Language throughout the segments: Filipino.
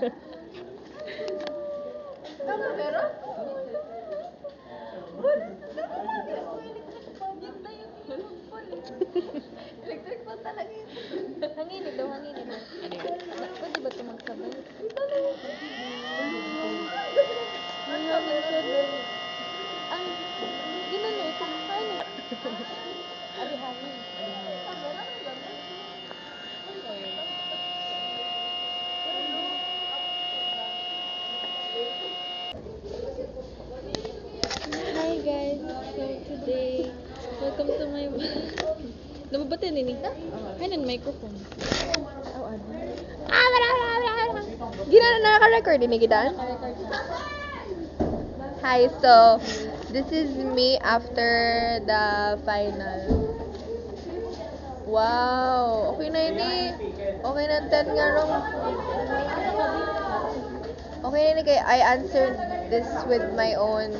Tama, pero? Electric fan talaga yun. Hanginig daw, hanginig daw. Ano yun? Pwede ba ito magsabay? Ang ginano ito, hangin. Abi hangin. Hi guys, so today, welcome to my vlog. Namabati nini? Ay, nan microphone. Oh, ano? Ginana naka-record din gidan? Hi, so this is me after the final. Wow, okay na ini. Okay na 10 nga rong. Okay na ini kay I answered this with my own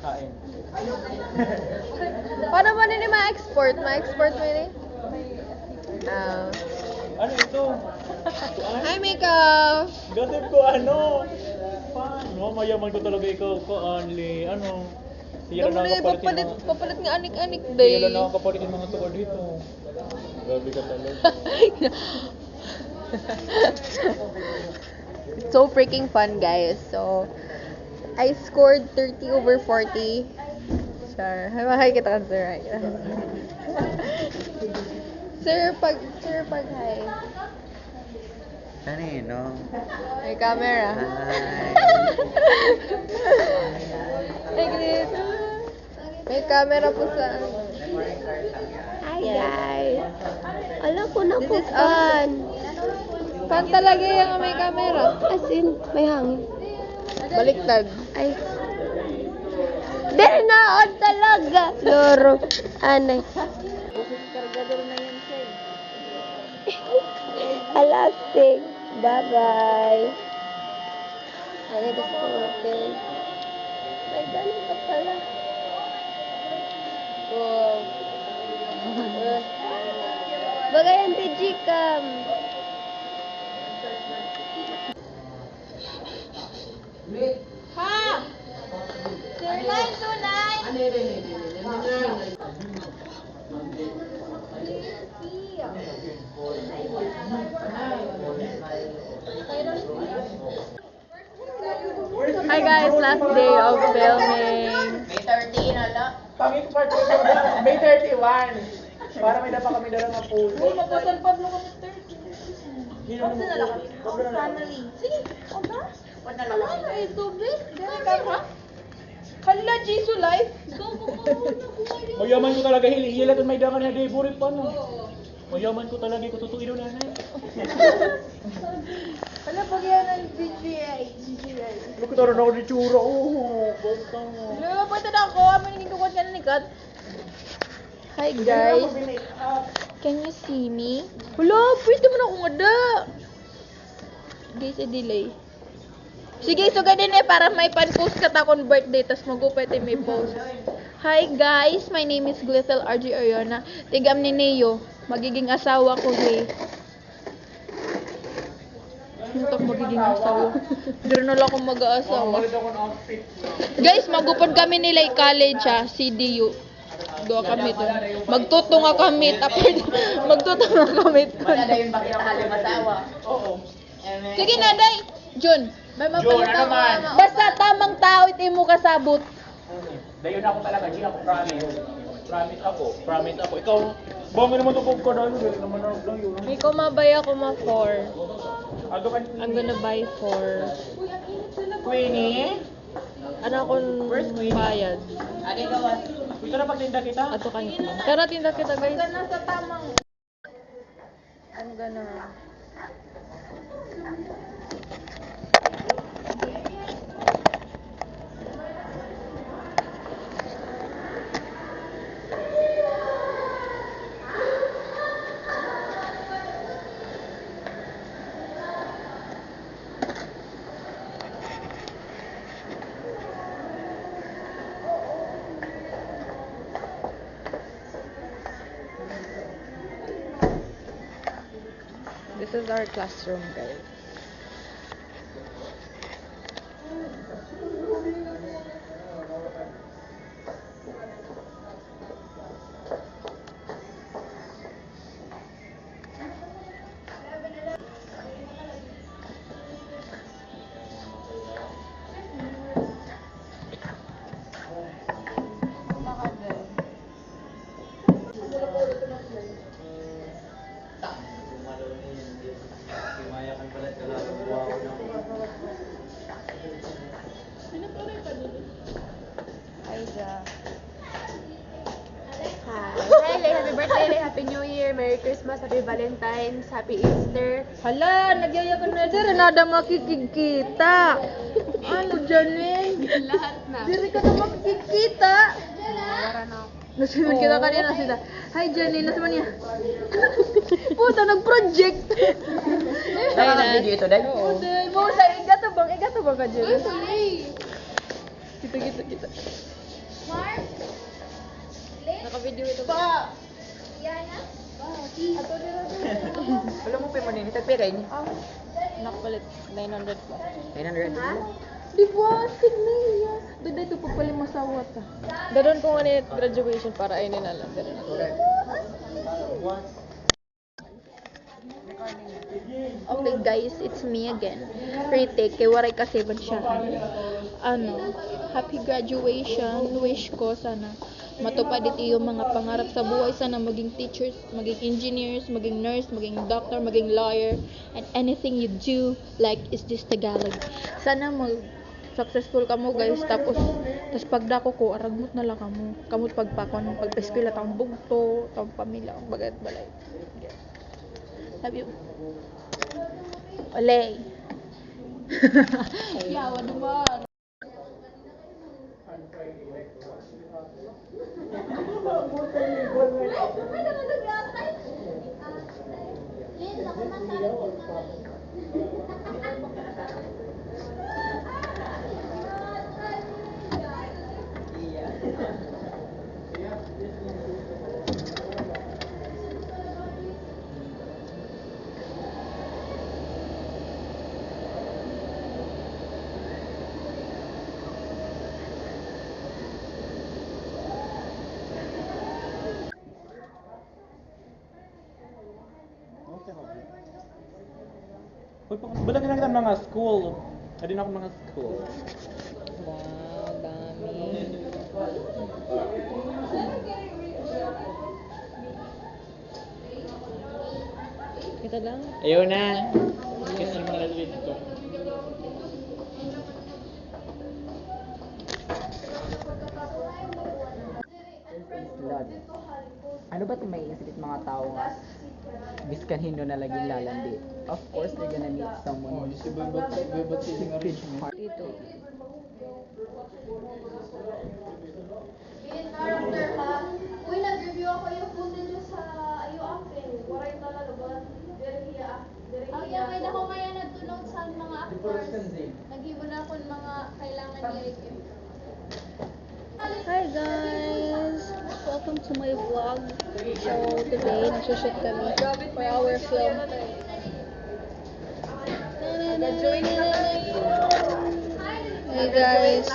Kain. Paano mo nini ma-export? Ma-export mo ini? Ano ito? Hi, Mika! Gatip ko ano? Paano? Mayaman ko talaga ikaw ko only. Ano? Siya lang nakakapalit ng papalit nga anik-anik, Siya day. lang nakakapalit ng mga tuwa dito. Grabe ka talaga. It's so freaking fun, guys. So, I scored 30 over 40. Sure. Makikita ka, sir. Right? Sir, pag hi. Kanino? May camera. Hi. Ay, Chris. May camera po sa... Hi guys. Alam ko na This po is fan. Fan talaga yung may camera. As in, may hangin. Baliktad. Ay. Dahil naon talaga. Loro. Anay. Kargador na yan, sir. Alastig. Bye-bye. Ay, ito sa hotel. May ganun ka pala. Wow. Bagayan ti Gcam. Ha! Sir Nine, Sunay! Hi guys, last day of filming. Pangit part ko May 31. Para may dapat kami dala ng pool. Uy, magpasal Pablo kami 30. What's na lang? Family. Sige, oga. Wala na eh, tubig. Gani ka ba? Hala, Jisoo life. Go. Mayaman ko talaga hila may dangan na day burit pa no. Mayaman ko talaga ko tutuin na nanay. Hala, pag yan ang GGA. Look at na ako ni Chura. Oh, basta mo. Hala, pwede na ako. Amin hindi ko ka ni Kat. Hi guys. Can you see me? Hala, pwede mo na akong ada. Guys, delay. Sige, so ganun para may pan-post ka takon birthday, tas magupete may post. Hi guys, my name is Glithel RG Ariona. Tigam ni Neo. Magiging asawa ko, hey. Ito magiging asawa. Pero na lang akong mag-aasawa. Malit ako ng outfit. Guys, magupod kami nila college CDU. Doa kami doon. Magtutunga kami. Magtutunga kami. Oo. Sige na, Day. Jun, may Jun, mapalit ano man? Basta tamang tao, iti mo kasabot. Dayon ako talaga, G, ako promise. Promise ako. Ikaw, bango naman ito ko dahil dili naman lang yun. May kumabay ako 4. Ado ka I'm gonna buy 4. Queenie? Ano akong bayad? Gusto na pagtinda kita? Ato kanyo. Tara, tinda kita, guys. Nasa tamang. I'm gonna... This This is our classroom, guys. Hi, Lay. Happy birthday, Lay. Happy New Year. Merry Christmas. Happy Valentine's. Happy Easter. Hala, nagyaya ka na dyan. Nada makikita. Ano dyan eh? Lahat na. Diri ka na makikita. Wala na ako. Nasunod kita kanina sila. Hi Jenny, nasa man niya? Puta, nag-project. Nakaka-video ito, Day? Puta, mo sa igato bang ka Jenny? Kita. Naka-video ito ba? Alam mo pa mo nini, tagpiray ni. Nakapalit, 900 pa. 900. Di ba? Signiya. Doon ito pagpaling masawat ka. Daron ko nga graduation para ay ninalang. Okay guys, it's me again. Retake, kay waray kasi ba siya? Happy graduation. Wish ko sana matupad ito yung mga pangarap sa buhay. Sana maging teachers, maging engineers, maging nurse, maging doctor, maging lawyer, and anything you do like is this Tagalog. Sana successful ka mo guys, tapos pagdako ko aragmot na lang kamot pagpakon pagpeskwela taong bugto taong pamilya bagat balay. Love you. Olay. Yawa naman. Bala ka na mga school. Adi na ako mga school. Wow, dami. Kita lang. Ayun na. Kasi mo na dito. Lord. Ano ba ito may isip mga tao nga? Biskan hindo na laging lalandi. Of course, they're gonna meet someone. Dito. Uy, nag-review ako yung footage sa iyo acting. Waray talaga ba? Ang may ako kaya nagtunog sa mga actors. Nag-ibo na ako ng mga kailangan niya i-give. Hi guys! Welcome to my vlog. So today, nagsushoot kami for our film. Hey guys!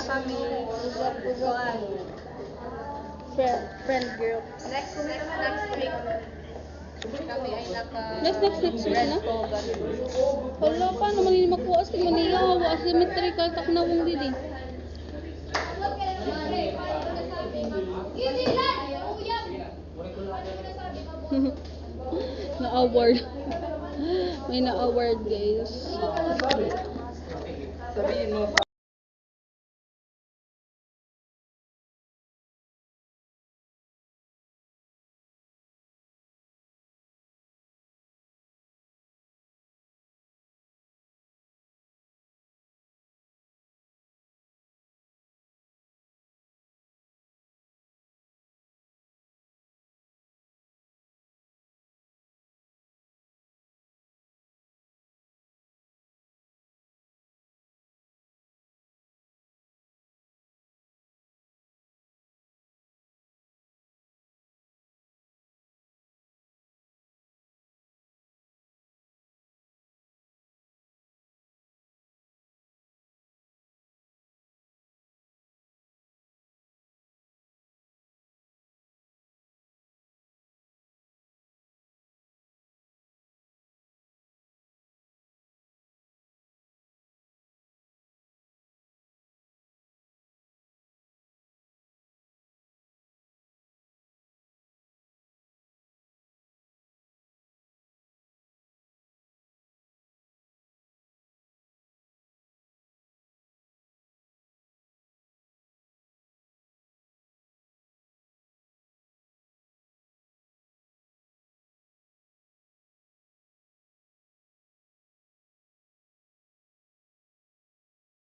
Friend group. Next week. Kami ay Next week na. Wala pa naman hindi makuha sa Manila. Wa symmetrical tak na wong didi. Na-award. May na-award guys. Sabihin mo.